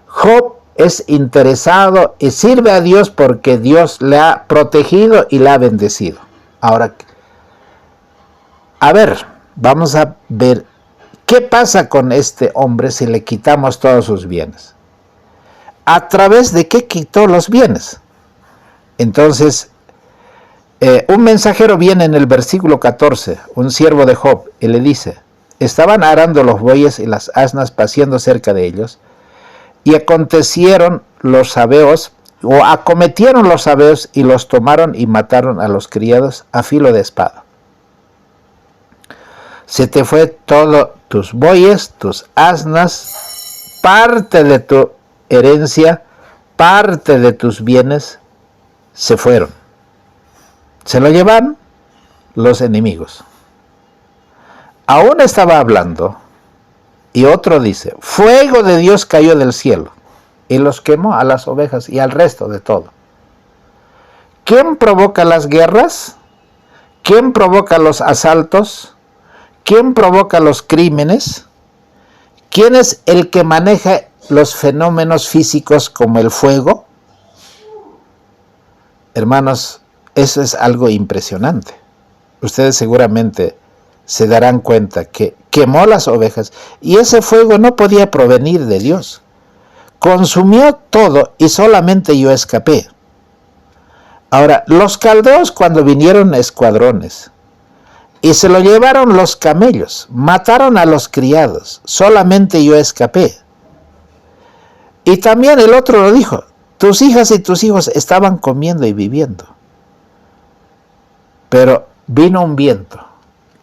Job es interesado y sirve a Dios porque Dios le ha protegido y le ha bendecido. Ahora, a ver, vamos a ver qué pasa con este hombre si le quitamos todos sus bienes. ¿A través de qué quitó los bienes? Entonces, Un mensajero viene en el versículo 14, un siervo de Job, y le dice, estaban arando los bueyes y las asnas paciendo cerca de ellos, y acometieron los sabeos y los tomaron y mataron a los criados a filo de espada. Se te fue todo tus bueyes, tus asnas, parte de tu herencia, parte de tus bienes, se fueron. Se lo llevan los enemigos. Aún estaba hablando, y otro dice, fuego de Dios cayó del cielo, y los quemó a las ovejas y al resto de todo. ¿Quién provoca las guerras? ¿Quién provoca los asaltos? ¿Quién provoca los crímenes? ¿Quién es el que maneja los fenómenos físicos como el fuego? Hermanos, eso es algo impresionante. Ustedes seguramente se darán cuenta que quemó las ovejas y ese fuego no podía provenir de Dios. Consumió todo y solamente yo escapé. Ahora, los caldeos cuando vinieron escuadrones y se lo llevaron los camellos, mataron a los criados, solamente yo escapé. Y también el otro lo dijo, tus hijas y tus hijos estaban comiendo y viviendo. Pero vino un viento.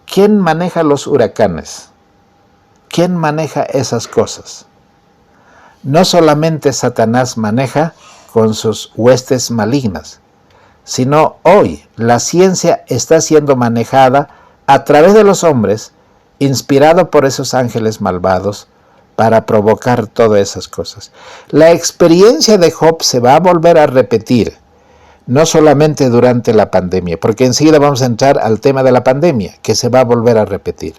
¿Quién maneja los huracanes? ¿Quién maneja esas cosas? No solamente Satanás maneja con sus huestes malignas, sino hoy la ciencia está siendo manejada a través de los hombres, inspirado por esos ángeles malvados, para provocar todas esas cosas. La experiencia de Job se va a volver a repetir, no solamente durante la pandemia, porque enseguida vamos a entrar al tema de la pandemia, que se va a volver a repetir.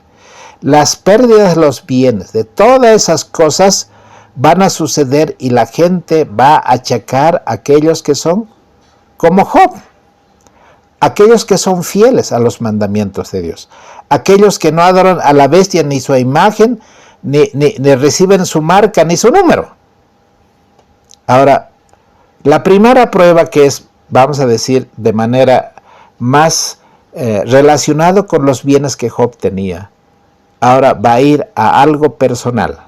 Las pérdidas de los bienes, de todas esas cosas, van a suceder y la gente va a achacar a aquellos que son como Job, aquellos que son fieles a los mandamientos de Dios, aquellos que no adoran a la bestia ni su imagen, ni reciben su marca ni su número. Ahora, la primera prueba que es, vamos a decir, de manera más relacionado con los bienes que Job tenía, ahora va a ir a algo personal.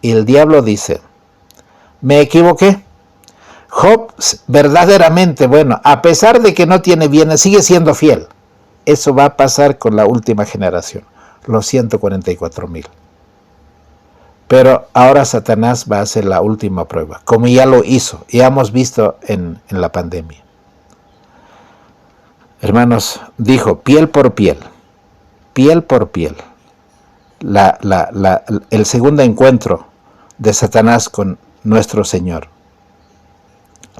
Y el diablo dice, me equivoqué. Job verdaderamente, bueno, a pesar de que no tiene bienes, sigue siendo fiel. Eso va a pasar con la última generación, los 144,000. Pero ahora Satanás va a hacer la última prueba, como ya lo hizo, ya hemos visto en la pandemia. Hermanos, dijo piel por piel, piel por piel. El segundo encuentro de Satanás con nuestro Señor.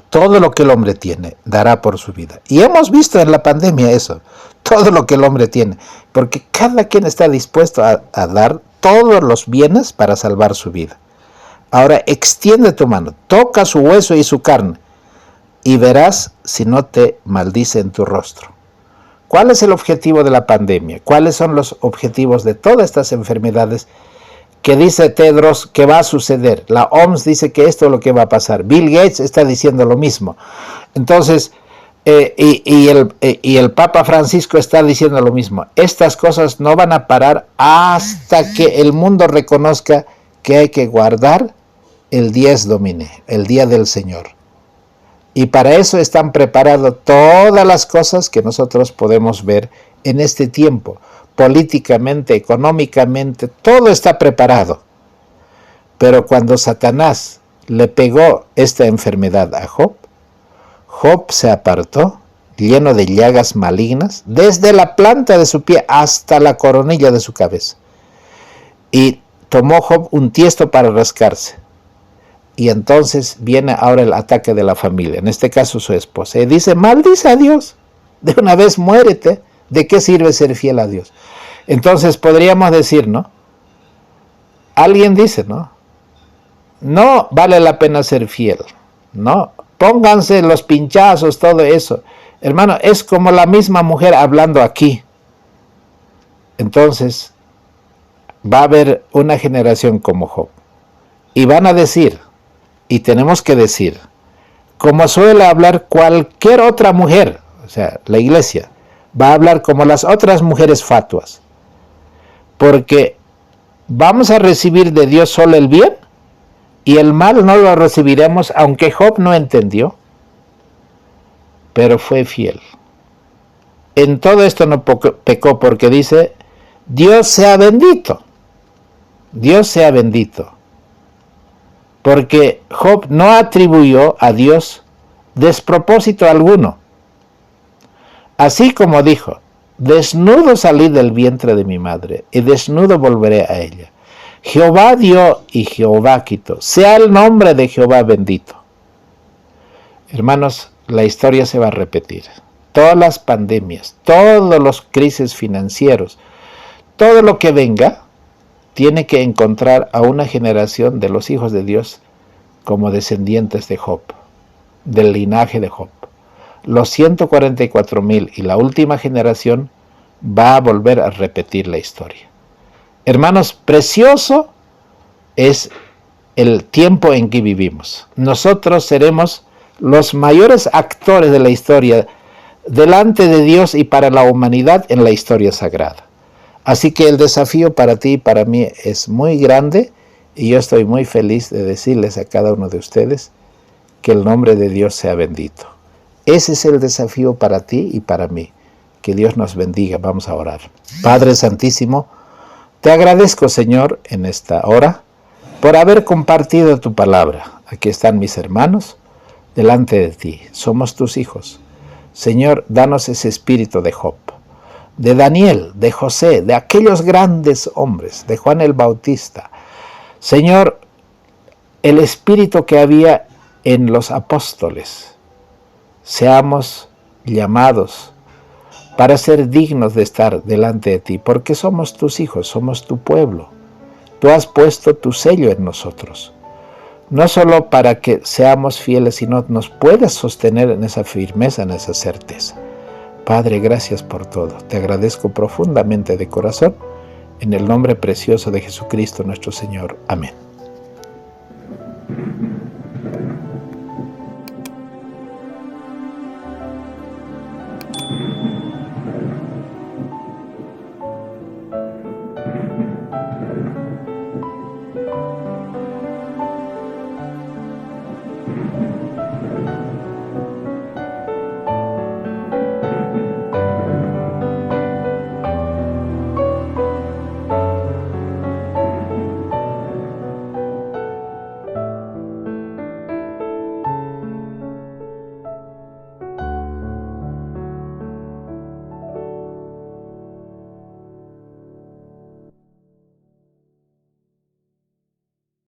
Todo lo que el hombre tiene, dará por su vida. Y hemos visto en la pandemia eso, todo lo que el hombre tiene, porque cada quien está dispuesto a dar todos los bienes para salvar su vida. Ahora extiende tu mano, toca su hueso y su carne, y verás si no te maldice en tu rostro. ¿Cuál es el objetivo de la pandemia? ¿Cuáles son los objetivos de todas estas enfermedades que dice Tedros que va a suceder? La OMS dice que esto es lo que va a pasar. Bill Gates está diciendo lo mismo. Entonces, y el Papa Francisco está diciendo lo mismo. Estas cosas no van a parar hasta que el mundo reconozca que hay que guardar el Dies Domini, el día del Señor. Y para eso están preparadas todas las cosas que nosotros podemos ver en este tiempo. Políticamente, económicamente, todo está preparado. Pero cuando Satanás le pegó esta enfermedad a Job, Job se apartó, lleno de llagas malignas, desde la planta de su pie hasta la coronilla de su cabeza. Y tomó Job un tiesto para rascarse. Y entonces viene ahora el ataque de la familia, en este caso su esposa. Y dice, maldice a Dios, de una vez muérete, ¿de qué sirve ser fiel a Dios? Entonces podríamos decir, ¿no? Alguien dice, ¿no? No vale la pena ser fiel, ¿no? Pónganse los pinchazos, todo eso. Hermano, es como la misma mujer hablando aquí. Entonces, va a haber una generación como Job. Y van a decir, y tenemos que decir, como suele hablar cualquier otra mujer, o sea, la iglesia, va a hablar como las otras mujeres fatuas, porque vamos a recibir de Dios solo el bien y el mal no lo recibiremos, aunque Job no entendió, pero fue fiel. En todo esto no pecó porque dice, Dios sea bendito, Dios sea bendito, porque Job no atribuyó a Dios despropósito alguno. Así como dijo, desnudo salí del vientre de mi madre, y desnudo volveré a ella. Jehová dio y Jehová quitó. Sea el nombre de Jehová bendito. Hermanos, la historia se va a repetir. Todas las pandemias, todos los crisis financieros, todo lo que venga, tiene que encontrar a una generación de los hijos de Dios como descendientes de Job, del linaje de Job. Los 144,000 y la última generación va a volver a repetir la historia. Hermanos, precioso es el tiempo en que vivimos. Nosotros seremos los mayores actores de la historia delante de Dios y para la humanidad en la historia sagrada. Así que el desafío para ti y para mí es muy grande y yo estoy muy feliz de decirles a cada uno de ustedes que el nombre de Dios sea bendito. Ese es el desafío para ti y para mí. Que Dios nos bendiga. Vamos a orar. Padre Santísimo, te agradezco, Señor, en esta hora por haber compartido tu palabra. Aquí están mis hermanos delante de ti. Somos tus hijos. Señor, danos ese espíritu de Job, de Daniel, de José, de aquellos grandes hombres, de Juan el Bautista. Señor, el espíritu que había en los apóstoles. Seamos llamados para ser dignos de estar delante de ti, porque somos tus hijos, somos tu pueblo. Tú has puesto tu sello en nosotros, no solo para que seamos fieles, sino nos puedes sostener en esa firmeza, en esa certeza. Padre, gracias por todo. Te agradezco profundamente de corazón, en el nombre precioso de Jesucristo nuestro Señor. Amén.